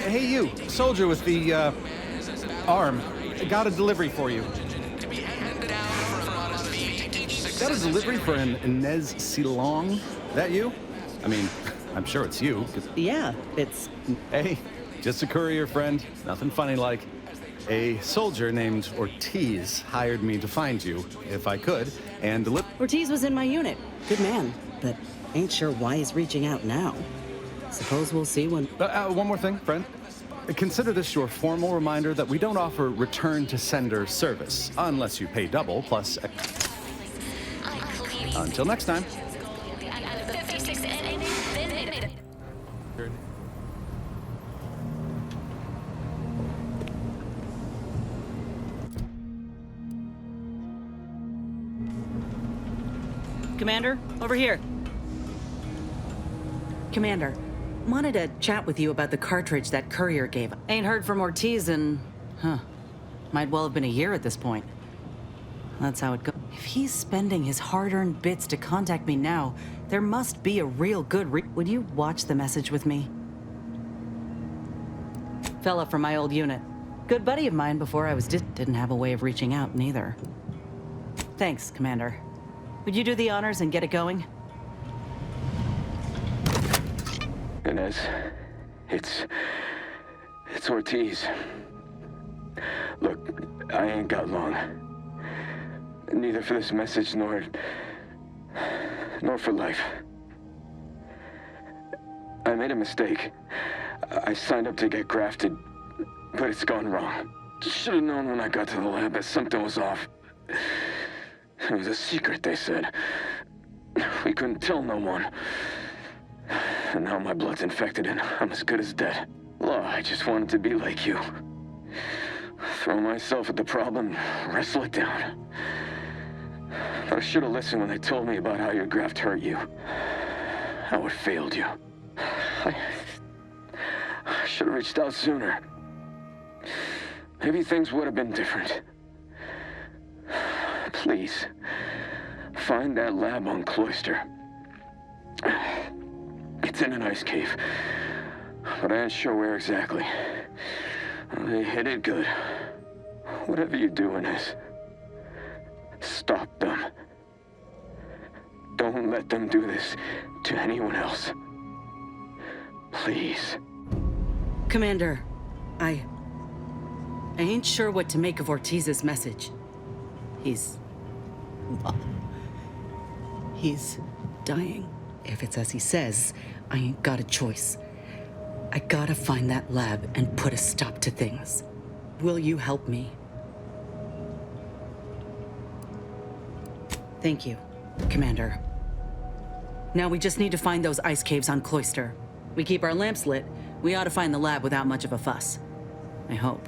Hey, you, soldier with the, arm. Got a delivery for you. Got a delivery for an Inez Silong? That you? I mean, I'm sure it's you, 'cause... Yeah, it's... Hey, just a courier friend. Nothing funny like. A soldier named Ortiz hired me to find you, if I could, and deliver... Ortiz was in my unit. Good man, but ain't sure why he's reaching out now. Suppose we'll see when... one more thing, friend. Consider this your formal reminder that we don't offer return-to-sender service, unless you pay double, plus... Until next time. Commander, over here. Commander, wanted to chat with you about the cartridge that courier gave. Ain't heard from Ortiz in... Might well have been a year at this point. That's how it goes. If he's spending his hard-earned bits to contact me now, there must be a real good Would you watch the message with me? Fella from my old unit. Good buddy of mine before I was didn't have a way of reaching out, neither. Thanks, Commander. Would you do the honors and get it going? Inez, it's Ortiz. Look, I ain't got long. Neither for this message nor for life. I made a mistake. I signed up to get grafted, but it's gone wrong. Should have known when I got to the lab that something was off. It was a secret, they said. We couldn't tell no one. And now my blood's infected and I'm as good as dead. Well, I just wanted to be like you. Throw myself at the problem, wrestle it down. But I should have listened when they told me about how your graft hurt you. How it failed you. I should have reached out sooner. Maybe things would have been different. Please, find that lab on Cloister. It's in an ice cave, but I ain't sure where exactly. They hit it good. Whatever you're doing is, stop them. Don't let them do this to anyone else. Please. Commander, I ain't sure what to make of Ortiz's message. He's dying. If it's as he says, I ain't got a choice. I gotta find that lab and put a stop to things. Will you help me? Thank you, Commander. Now we just need to find those ice caves on Cloister. We keep our lamps lit, we ought to find the lab without much of a fuss. I hope.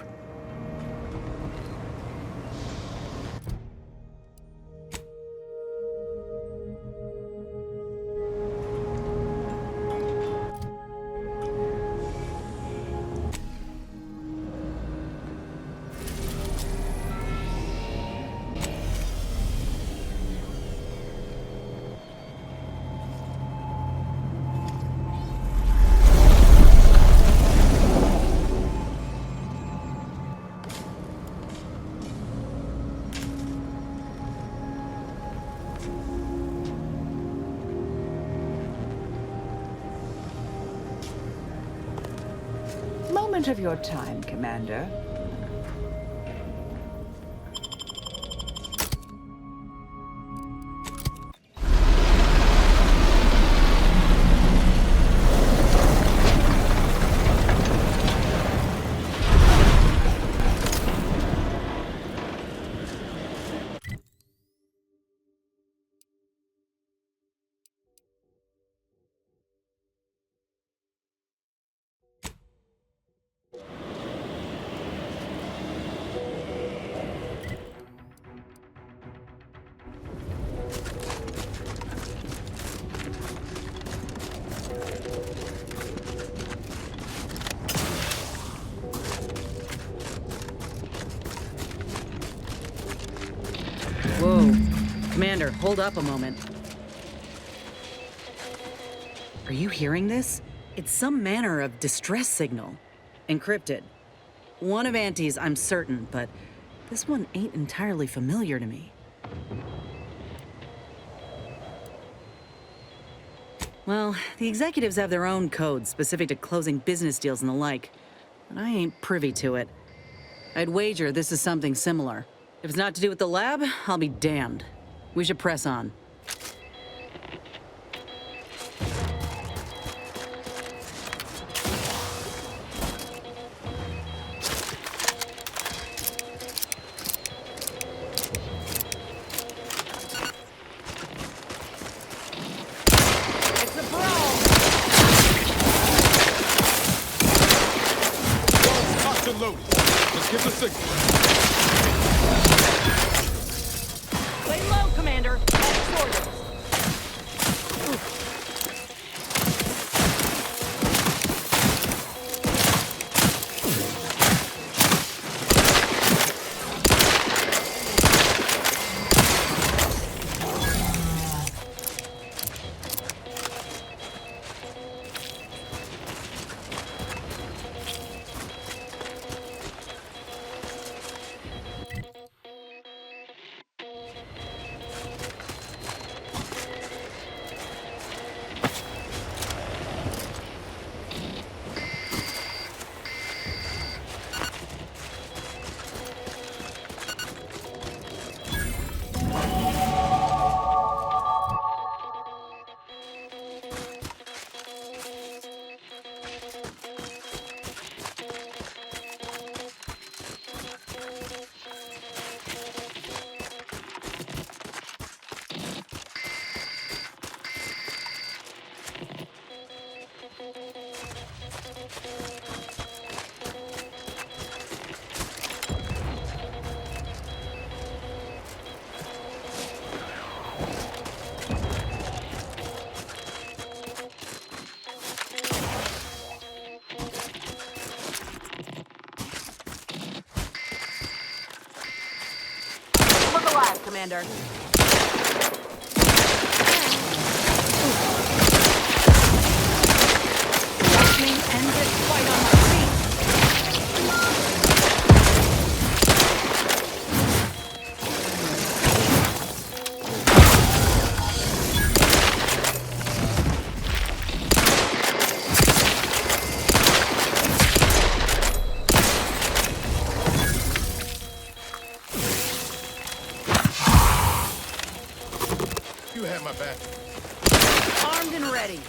Moment of your time, Commander. Whoa. Commander, hold up a moment. Are you hearing this? It's some manner of distress signal. encrypted. One of Auntie's, I'm certain, but this one ain't entirely familiar to me. Well, the executives have their own codes specific to closing business deals and the like, but I ain't privy to it. I'd wager this is something similar. If it's not to do with the lab, I'll be damned. We should press on. Just give the signal. Lay low, Commander. That's orders. Look alive, Commander. Lightning ended fight on my feet. You have my back. Armed and ready.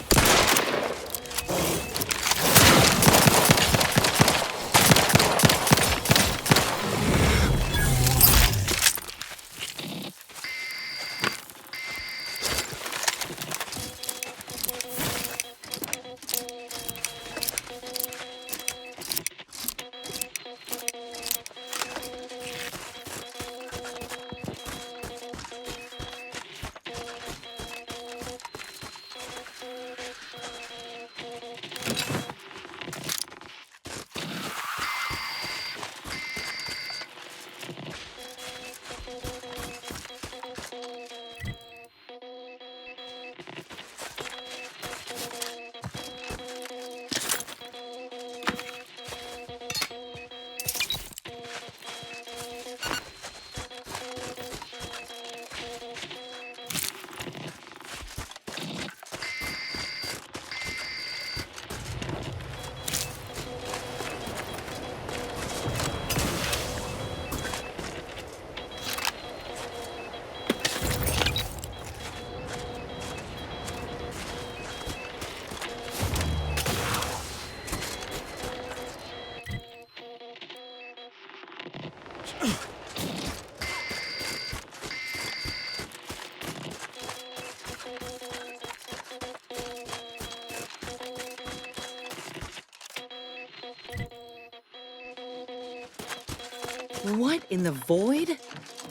What in the void?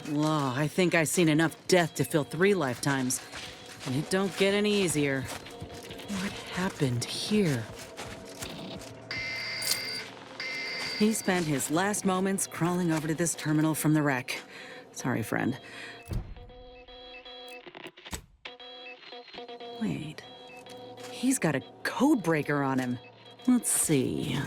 Law, I think I've seen enough death to fill 3 lifetimes. And it don't get any easier. What happened here? He spent his last moments crawling over to this terminal from the wreck. Sorry, friend. Wait. He's got a code breaker on him. Let's see.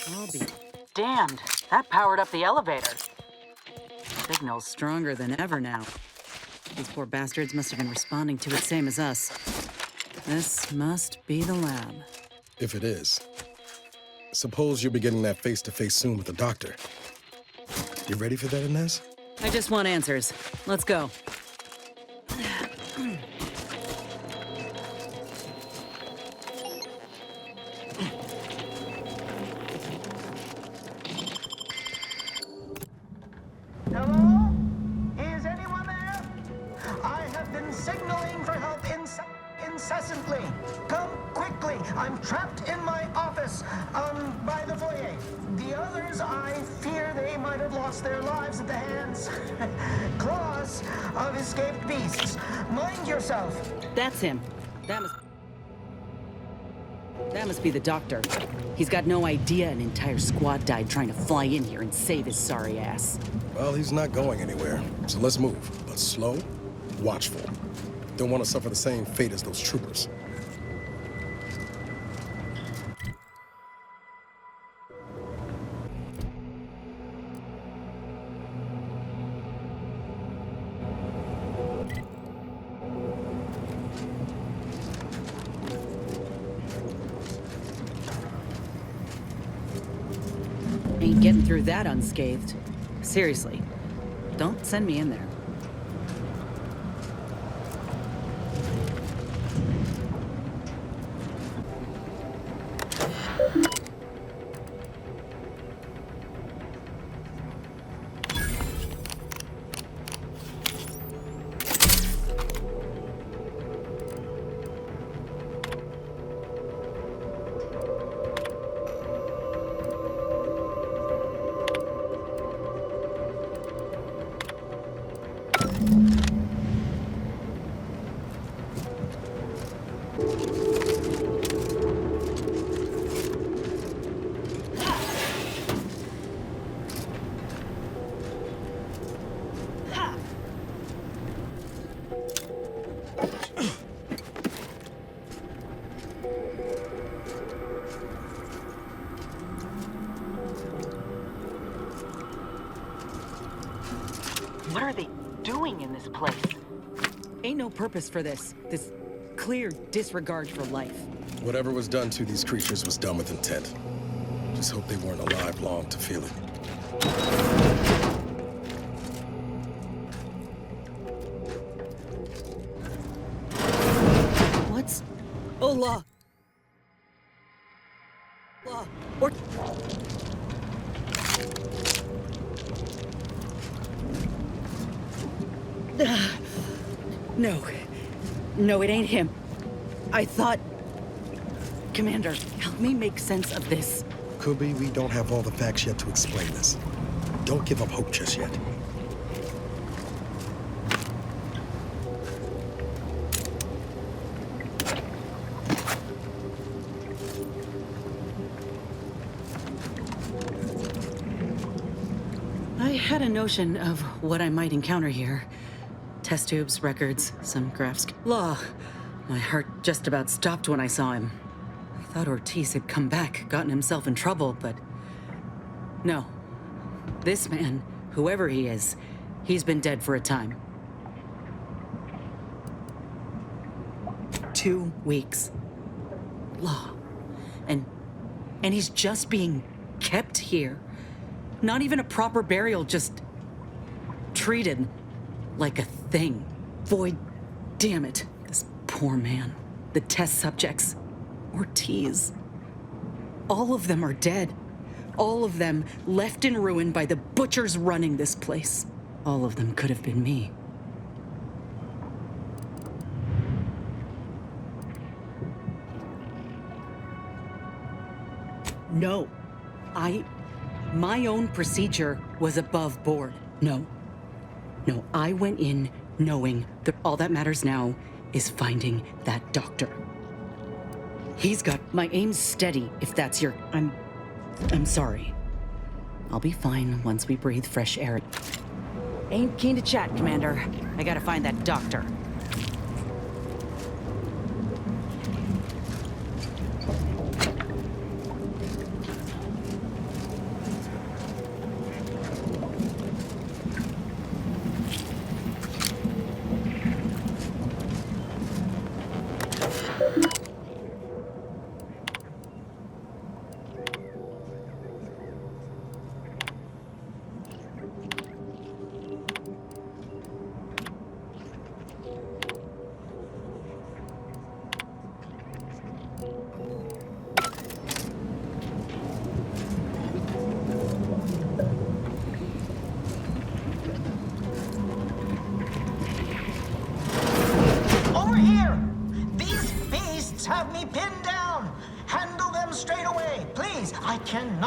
I'll be damned. That powered up the elevator. Signal's stronger than ever now. These poor bastards must have been responding to it same as us. This must be the lab. If it is. Suppose you'll be getting that face-to-face soon with the doctor. You ready for that, Inez? I just want answers. Let's go. Hello? Is anyone there? I have been signaling for help incessantly. Come quickly. I'm trapped in my office, by the foyer. The others, I fear they might have lost their lives at the hands, claws of escaped beasts. Mind yourself. That's him. That must be the doctor. He's got no idea an entire squad died trying to fly in here and save his sorry ass. Well, he's not going anywhere, so let's move. But slow, watchful. Don't want to suffer the same fate as those troopers. Ain't getting through that unscathed. Seriously, don't send me in there. What are they doing in this place? Ain't no purpose for this. This clear disregard for life. Whatever was done to these creatures was done with intent. Just hope they weren't alive long to feel it. What's... Allah! Allah! Or... No. No, it ain't him. I thought... Commander, help me make sense of this. Could be we don't have all the facts yet to explain this. Don't give up hope just yet. I had a notion of what I might encounter here. Test tubes, records, some graphs. Law. My heart just about stopped when I saw him. I thought Ortiz had come back, gotten himself in trouble, but... No. This man, whoever he is, he's been dead for a time. 2 weeks. Law. And he's just being kept here. Not even a proper burial, just treated like a thing. Void, damn it. This poor man. The test subjects. Ortiz. All of them are dead. All of them left in ruin by the butchers running this place. All of them could have been me. No. My own procedure was above board. No, I went in knowing that all that matters now is finding that doctor. He's got my aim steady, if that's your... I'm sorry. I'll be fine once we breathe fresh air. Ain't keen to chat, Commander. I gotta find that doctor.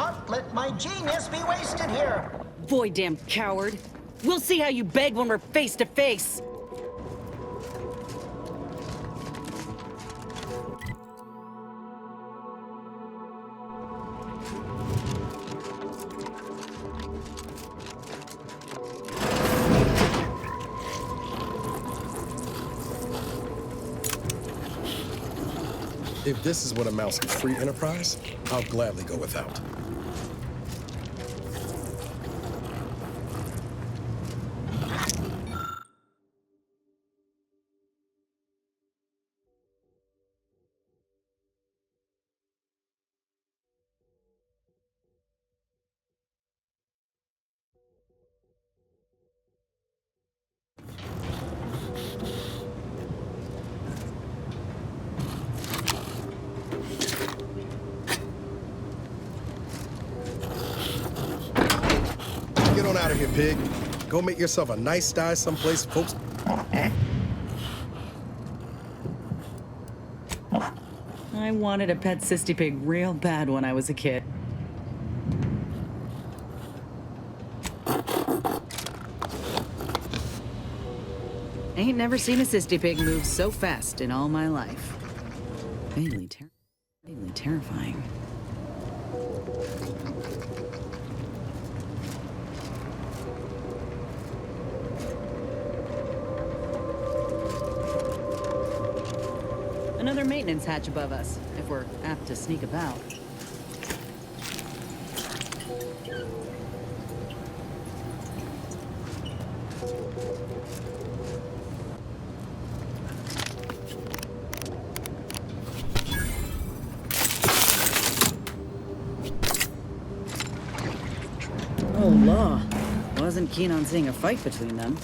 not let my genius be wasted here. Boy, damn coward. We'll see how you beg when we're face to face. If this is what amounts to free enterprise, I'll gladly go without. Get on out of here, pig. Go make yourself a nice sty someplace, folks. I wanted a pet sissy pig real bad when I was a kid. Ain't never seen a sissy pig move so fast in all my life. Vaguely terrifying. Another maintenance hatch above us, if we're apt to sneak about. Oh, law. Wasn't keen on seeing a fight between them.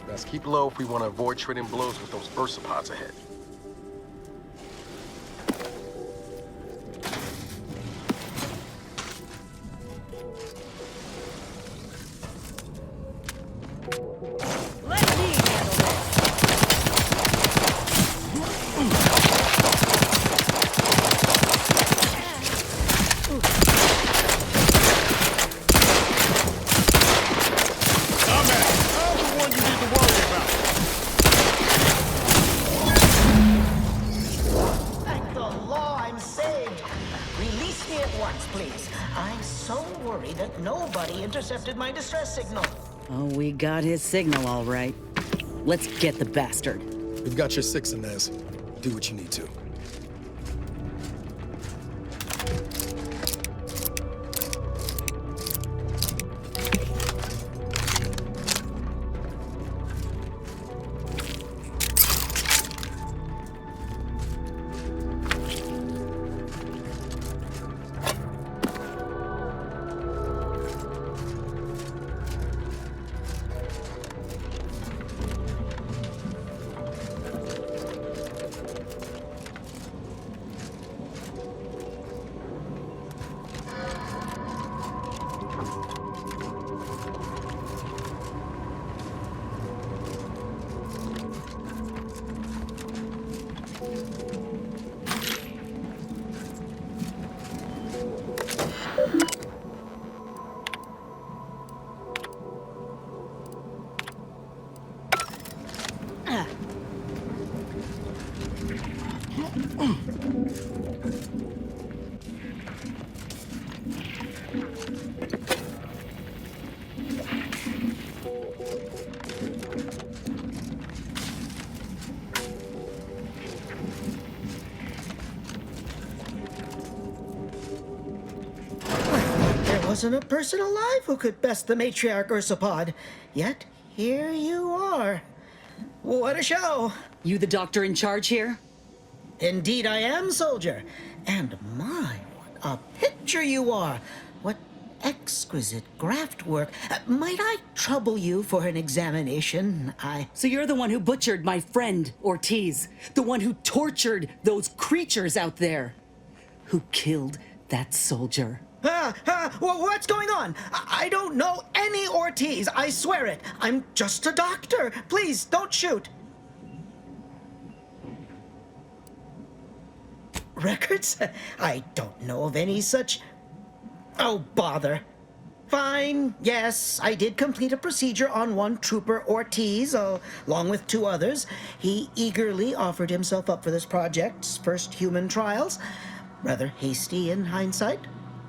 Let's keep low if we want to avoid trading blows with those Ursapods ahead. Let me handle this! Dumbass! I'm the one you need to worry about. Thank the law, I'm saved. Release me at once, please. I'm so worried that nobody intercepted my distress signal. Oh, we got his signal all right. Let's get the bastard. We've got your six, Inez. Do what you need to. There wasn't a person alive who could best the matriarch Ursapod. Yet, here you are. What a show! You the doctor in charge here? Indeed I am, soldier. And my, a picture you are. What exquisite graft work. Might I trouble you for an examination? So you're the one who butchered my friend, Ortiz. The one who tortured those creatures out there. Who killed that soldier. What's going on? I don't know any Ortiz, I swear it. I'm just a doctor. Please, don't shoot. Records? I don't know of any such... Oh, bother. Fine, yes, I did complete a procedure on one Trooper Ortiz, along with 2 others. He eagerly offered himself up for this project's first human trials. Rather hasty in hindsight.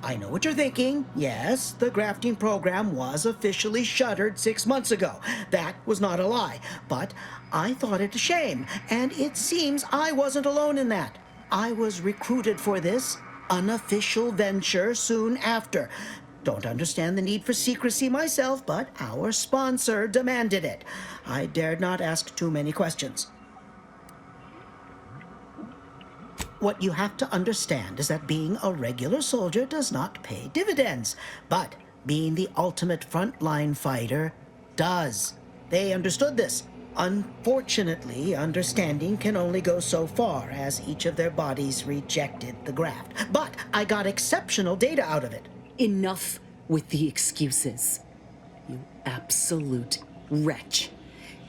I know what you're thinking. Yes, the grafting program was officially shuttered 6 months ago. That was not a lie. But I thought it a shame, and it seems I wasn't alone in that. I was recruited for this unofficial venture soon after. Don't understand the need for secrecy myself, but our sponsor demanded it. I dared not ask too many questions. What you have to understand is that being a regular soldier does not pay dividends, but being the ultimate frontline fighter does. They understood this. Unfortunately, understanding can only go so far, as each of their bodies rejected the graft. But I got exceptional data out of it. Enough with the excuses. You absolute wretch.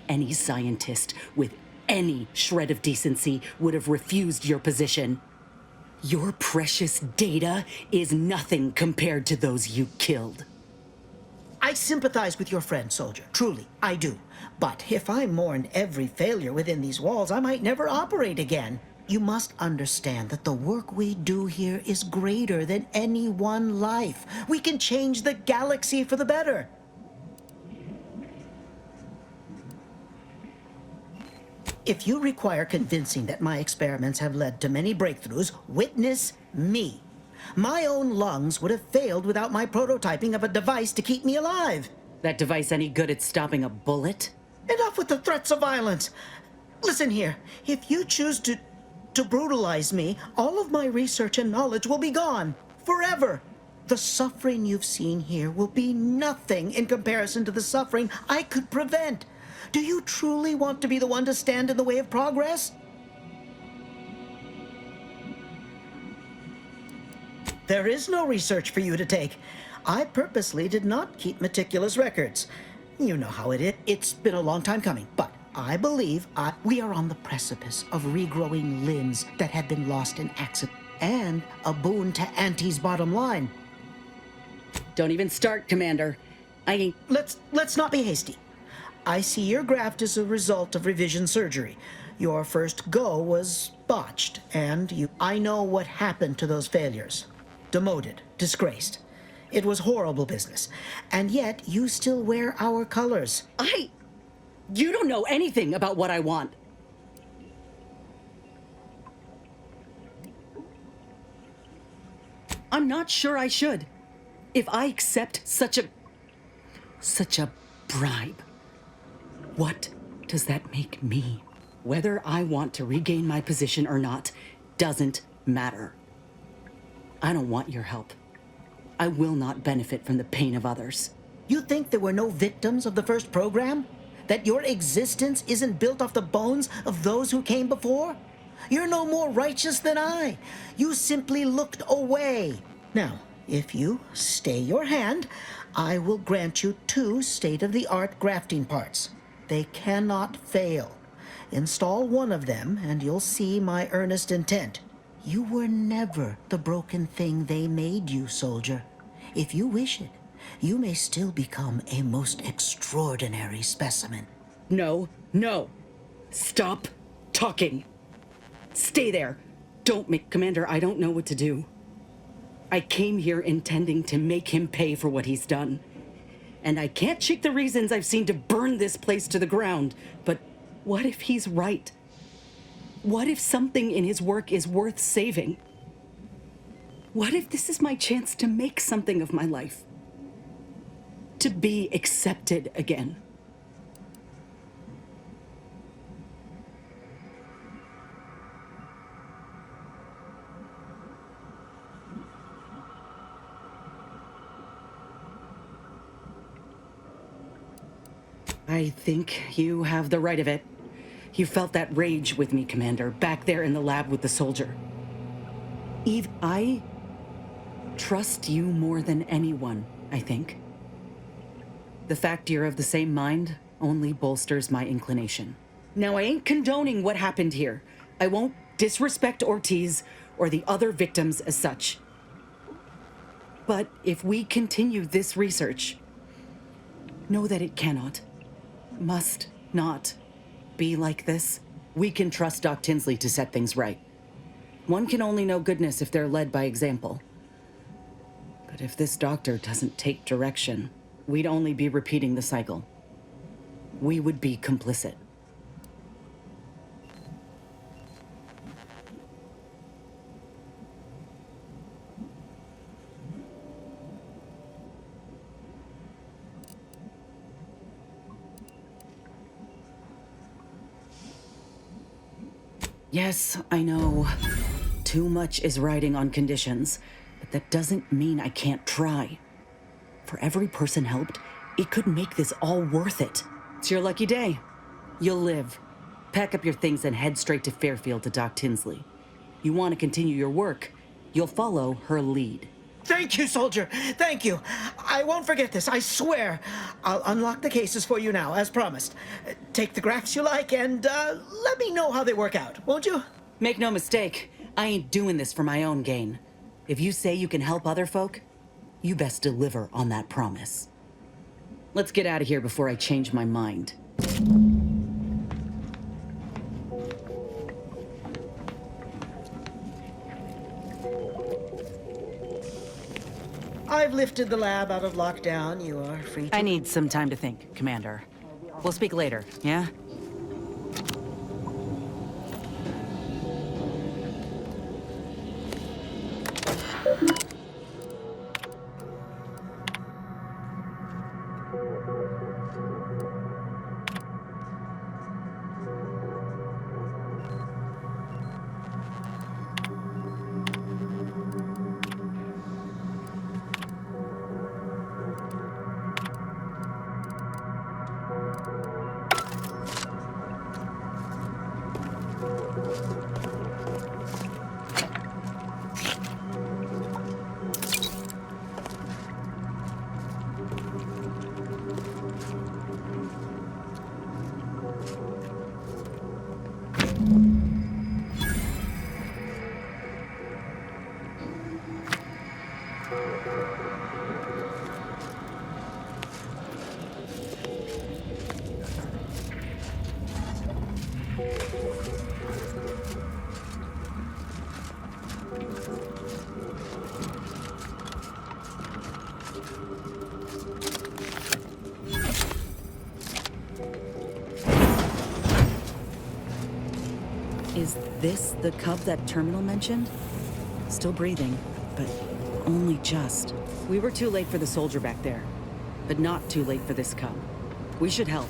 Any scientist with any shred of decency would have refused your position. Your precious data is nothing compared to those you killed. I sympathize with your friend, soldier. Truly, I do. But if I mourn every failure within these walls, I might never operate again. You must understand that the work we do here is greater than any one life. We can change the galaxy for the better. If you require convincing that my experiments have led to many breakthroughs, witness me. My own lungs would have failed without my prototyping of a device to keep me alive. That device any good at stopping a bullet? Enough with the threats of violence. Listen here, if you choose to brutalize me, all of my research and knowledge will be gone. Forever. The suffering you've seen here will be nothing in comparison to the suffering I could prevent. Do you truly want to be the one to stand in the way of progress? There is no research for you to take. I purposely did not keep meticulous records. You know how it is. It's been a long time coming, but I believe we are on the precipice of regrowing limbs that had been lost in accident, and a boon to Auntie's bottom line. Don't even start, Commander. I ain't... Let's not be hasty. I see your graft is a result of revision surgery. Your first go was botched, and I know what happened to those failures. Demoted, disgraced. It was horrible business. And yet, you still wear our colors. You don't know anything about what I want. I'm not sure I should. If I accept such a bribe, what does that make me? Whether I want to regain my position or not doesn't matter. I don't want your help. I will not benefit from the pain of others. You think there were no victims of the first program? That your existence isn't built off the bones of those who came before? You're no more righteous than I. You simply looked away. Now, if you stay your hand, I will grant you 2 state-of-the-art grafting parts. They cannot fail. Install one of them, and you'll see my earnest intent. You were never the broken thing they made you, soldier. If you wish it, you may still become a most extraordinary specimen. No. Stop talking. Stay there. Don't make... Commander, I don't know what to do. I came here intending to make him pay for what he's done. And I can't shake the reasons I've seen to burn this place to the ground. But what if he's right? What if something in his work is worth saving? What if this is my chance to make something of my life? To be accepted again? I think you have the right of it. You felt that rage with me, Commander, back there in the lab with the soldier. Eve, I trust you more than anyone, I think. The fact you're of the same mind only bolsters my inclination. Now, I ain't condoning what happened here. I won't disrespect Ortiz or the other victims as such. But if we continue this research, know that it cannot, must not be like this. We can trust Doc Tinsley to set things right. One can only know goodness if they're led by example. But if this doctor doesn't take direction, we'd only be repeating the cycle. We would be complicit. Yes, I know. Too much is riding on conditions, but that doesn't mean I can't try. For every person helped, it could make this all worth it. It's your lucky day. You'll live. Pack up your things and head straight to Fairfield to Doc Tinsley. You want to continue your work, you'll follow her lead. Thank you, soldier. Thank you. I won't forget this, I swear. I'll unlock the cases for you now, as promised. Take the graphs you like and let me know how they work out, won't you? Make no mistake, I ain't doing this for my own gain. If you say you can help other folk, you best deliver on that promise. Let's get out of here before I change my mind. I've lifted the lab out of lockdown. You are free to... I need some time to think, Commander. We'll speak later, yeah? Is this the cub that Terminal mentioned? Still breathing, but only just. We were too late for the soldier back there, but not too late for this cub. We should help.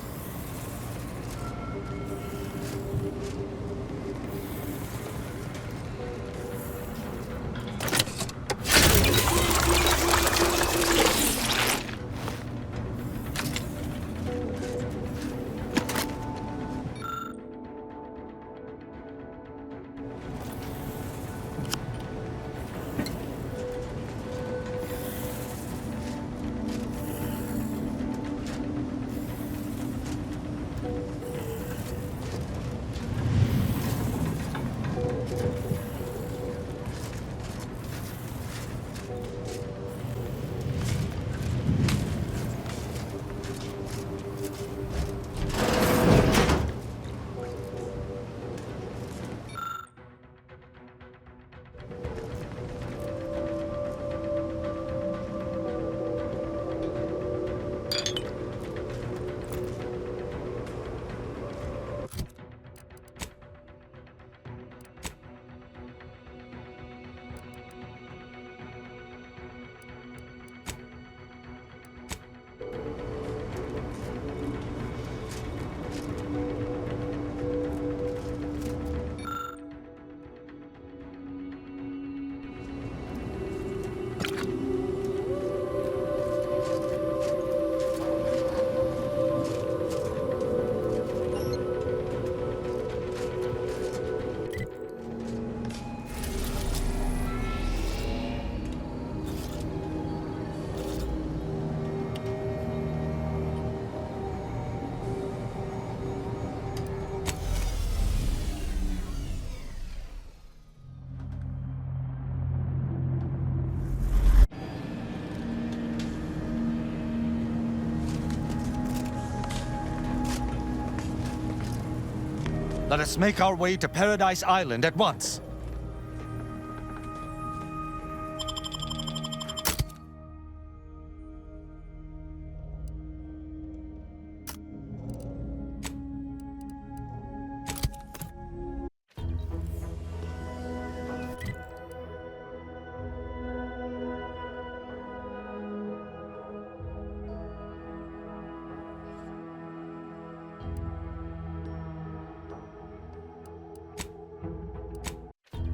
Let us make our way to Paradise Island at once.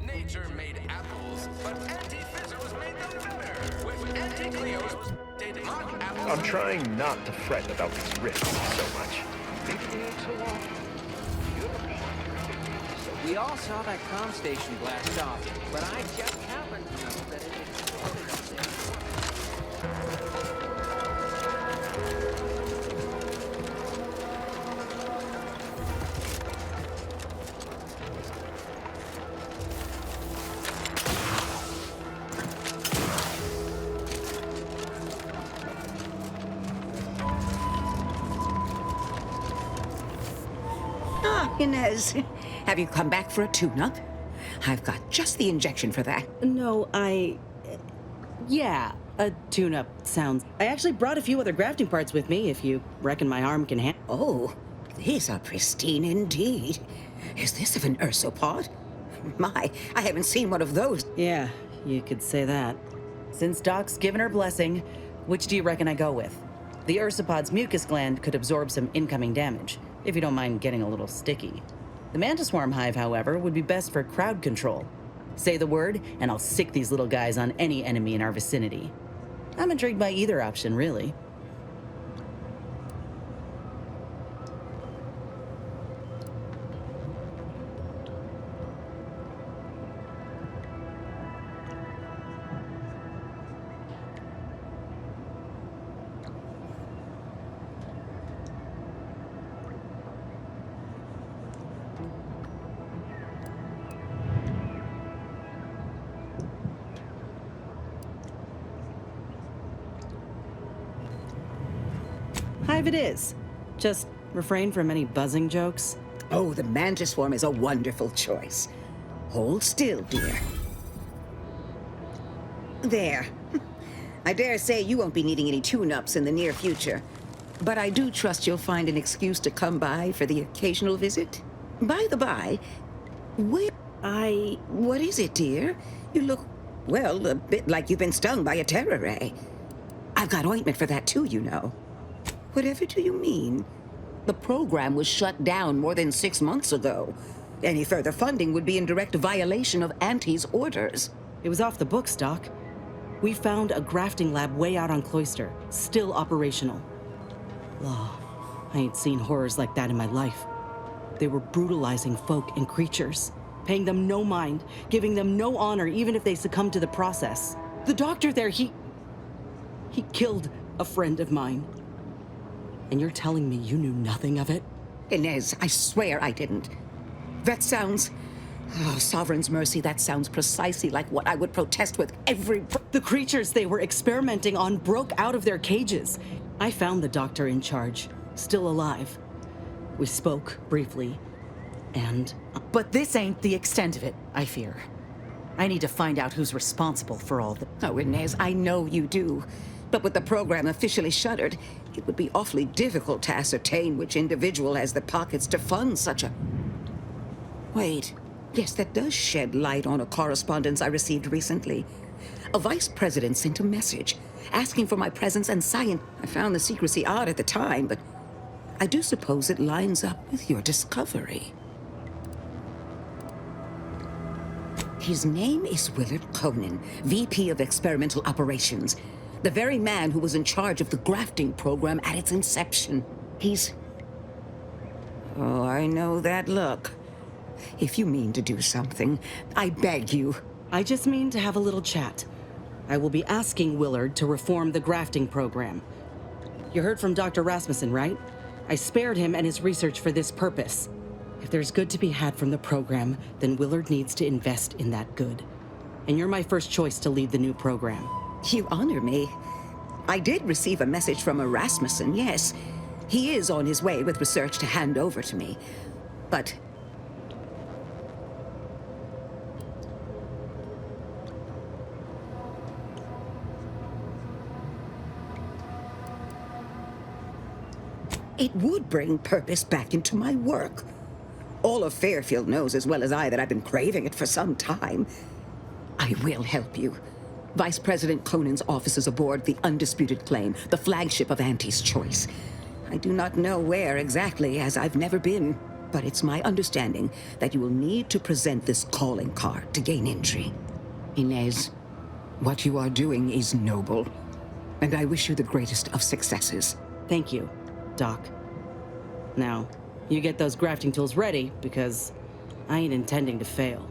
Nature made apples, but anti-fizzles made them better. With anti-Cleos, did mock apples. I'm trying not to fret about these risks so much. We all saw that comm station blast off, but I just happened to know that it exploded up there. Inez, have you come back for a tune-up? I've got just the injection for that. No, yeah, a tune-up sounds... I actually brought a few other grafting parts with me, if you reckon my arm can handle... Oh, these are pristine indeed. Is this of an ursopod? My, I haven't seen one of those. Yeah, you could say that. Since Doc's given her blessing, which do you reckon I go with? The ursopod's mucus gland could absorb some incoming damage, if you don't mind getting a little sticky. The mantis swarm hive, however, would be best for crowd control. Say the word, and I'll sick these little guys on any enemy in our vicinity. I'm intrigued by either option, really. Hive it is. Just refrain from any buzzing jokes. Oh, the mantis swarm is a wonderful choice. Hold still, dear. There. I dare say you won't be needing any tune-ups in the near future. But I do trust you'll find an excuse to come by for the occasional visit. By the by, what is it, dear? You look, well, a bit like you've been stung by a terror ray. I've got ointment for that too, you know. Whatever do you mean? The program was shut down more than 6 months ago. Any further funding would be in direct violation of Auntie's orders. It was off the books, Doc. We found a grafting lab way out on Cloister, still operational. Law, I ain't seen horrors like that in my life. They were brutalizing folk and creatures, paying them no mind, giving them no honor even if they succumbed to the process. The doctor there, he killed a friend of mine. And you're telling me you knew nothing of it? Inez, I swear I didn't. That sounds... Oh, Sovereign's mercy, that sounds precisely like what I would protest with every... The creatures they were experimenting on broke out of their cages. I found the doctor in charge, still alive. We spoke briefly, and... But this ain't the extent of it, I fear. I need to find out who's responsible for all the... Oh, Inez, I know you do. But with the program officially shuttered, it would be awfully difficult to ascertain which individual has the pockets to fund such a... Wait. Yes, that does shed light on a correspondence I received recently. A vice president sent a message asking for my presence and science. I found the secrecy odd at the time, but I do suppose it lines up with your discovery. His name is Willard Conan, VP of Experimental Operations. The very man who was in charge of the grafting program at its inception. He's... Oh, I know that look. If you mean to do something, I beg you. I just mean to have a little chat. I will be asking Willard to reform the grafting program. You heard from Dr. Rasmussen, right? I spared him and his research for this purpose. If there's good to be had from the program, then Willard needs to invest in that good. And you're my first choice to lead the new program. You honor me. I did receive a message from a Rasmussen, yes. He is on his way with research to hand over to me. But It would bring purpose back into my work. All of Fairfield knows as well as I that I've been craving it for some time. I will help you. Vice President Conan's office is aboard the Undisputed Claim, the flagship of Auntie's choice. I do not know where exactly, as I've never been, but it's my understanding that you will need to present this calling card to gain entry. Inez, what you are doing is noble, and I wish you the greatest of successes. Thank you, Doc. Now, you get those grafting tools ready, because I ain't intending to fail.